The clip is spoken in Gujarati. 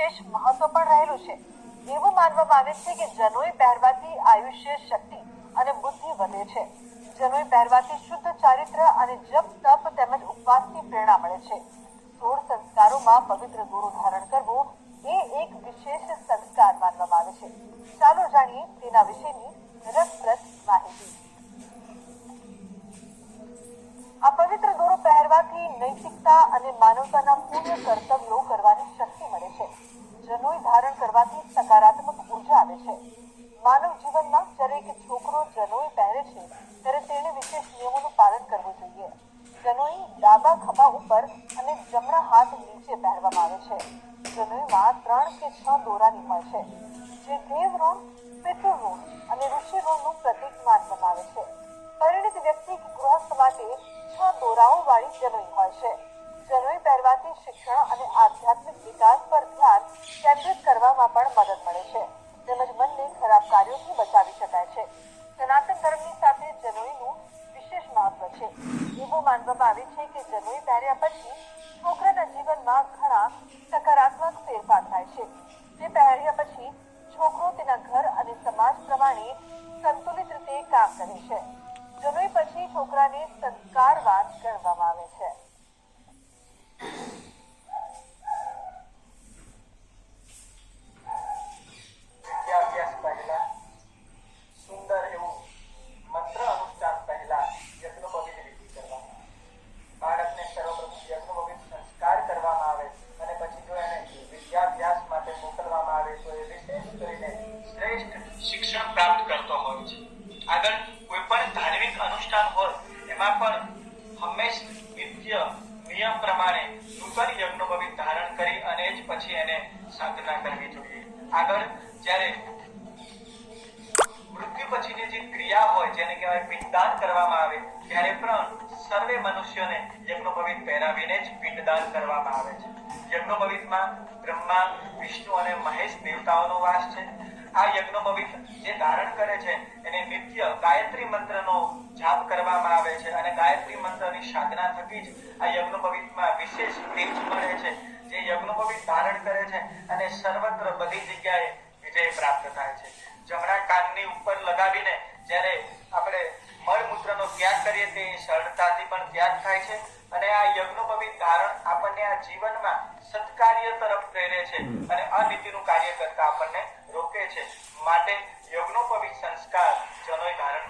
વિશેષ મહત્વ પણ રહેલું છે. એવું માનવામાં આવે છે કે જનોઈ પહેરવાથી આયુષ્ય, શક્તિ અને બુદ્ધિ વધે છે. જનોઈ પહેરવાથી શુદ્ધ ચારિત્ર અને જપ તપ તેમજ ઉપવાસની પ્રેરણા મળે છે. 16 સંસ્કારોમાં પવિત્ર દોરો ધારણ કરવો એ એક વિશેષ સંસ્કાર માનવામાં આવે છે. ચાલો જાણીએ તેના વિશેની રસપ્રદ માહિતી. આ પવિત્ર દોરો પહેરવાથી નૈતિકતા અને માનવતાના પુણ્ય કર્તવ્યો કરવાની શક્તિ મળે છે. જનોઈ ધારણ કરવાથી સકારાત્મક ઉર્જા આવે છે. માનવ જીવનમાં જ્યારે એક છોકરો જનોઈ પહેરે છે ત્યારે તેણે વિશેષ નિયમોનું પાલન કરવું જોઈએ. જનોઈ ડાબા ખભા ઉપર અને જમણા હાથ નીચે પહેરવામાં આવે છે. જનોઈમાં 3 કે 6 દોરાની હોય છે, જે દેવ ઋણ, પિતૃ ઋણ અને ઋષિ ઋણનું પ્રતીક માનવામાં આવે છે. પરિણિત વ્યક્તિ કે ગૃહસ્થ માટે 6 દોરાઓ વાળી જનોઈ હોય છે. જનોઈ પહેરવાથી શિક્ષણ અને આધ્યાત્મિક વિકાસ પર ધ્યાન કેન્દ્રિત કરવામાં પણ મદદ મળે છે, તેમજ મનને ખરાબ કાર્યોથી બચાવી શકાય છે. સનાતન ધર્મની સાથે જનોઈનું વિશેષ મહત્વ છે. એવું માનવામાં આવે છે કે જનોઈ પહેર્યા પછી છોકરાના જીવનમાં ઘણા સકારાત્મક ફેરફાર થાય છે. તે પહેર્યા પછી છોકરો તેના ઘર અને સમાજ પ્રમાણે સંતુલિત રીતે કામ કરે છે. જનોઈ પછી છોકરાને સંસ્કારવાન ગણવામાં આવે છે. વિદ્યાભ્યાસ પહેલા સુંદર એવું મંત્ર અનુષ્ઠાન પહેલા યજ્ઞોપવિત વિધિ કરવામાં બાળકને સર્વપ્રથમ યજ્ઞોપવિત સંસ્કાર કરવામાં આવે અને પછી જો એને વિદ્યાભ્યાસ માટે મોકલવામાં આવે તો એ વિશેષ કરીને શ્રેષ્ઠ શિક્ષણ પ્રાપ્ત કરતો હોય છે. આગળ કોઈ પણ ધાર્મિક અનુષ્ઠાન હોય એમાં પણ હંમેશ નિત્ય નિયમ પ્રમાણે નૂતન યજ્ઞોપવિત ધારણ કરી અને જ પછી એને સાધના કરવી જોઈએ. આગળ જ્યારે મૃત્યુ પછીની જે ક્રિયા હોય જેને કહેવાય પિંડદાન કરવામાં આવે ત્યારે પણ સર્વે મનુષ્યોને યજ્ઞોપવિત પહેરાવીને જ પિંડદાન કરવામાં આવે છે. યજ્ઞોપવિતમાં બ્રહ્મા, વિષ્ણુ અને મહેશ દેવતાઓનો વાસ છે. આ યજ્ઞોપવિત જે ધારણ કરે છે એને નિત્ય ગાયત્રી મંત્રનો જાપ કરવામાં આવે છે અને ગાયત્રી મંત્રની સાધના થકી જ આ યજ્ઞોપવિતમાં વિશેષ તેજ મળે છે. જે યજ્ઞોપવિત ધારણ કરે છે અને સર્વત્ર બધી જગ્યાએ વિજય પ્રાપ્ત થાય છે. જમણા કાનની ઉપર લગાવીને જ્યારે આપણે મળમૂત્રનો ત્યાગ કરીએ તે સરળતાથી પણ ત્યાગ થાય છે અને આ યજ્ઞોપવિત ધારણ આપણને આ જીવનમાં સત્કાર્ય તરફ પ્રેરે છે અને અનીતિનું કાર્ય કરતા આપણને રોકે છે. માટે યજ્ઞોપવિત સંસ્કાર જનોઈ ધારણ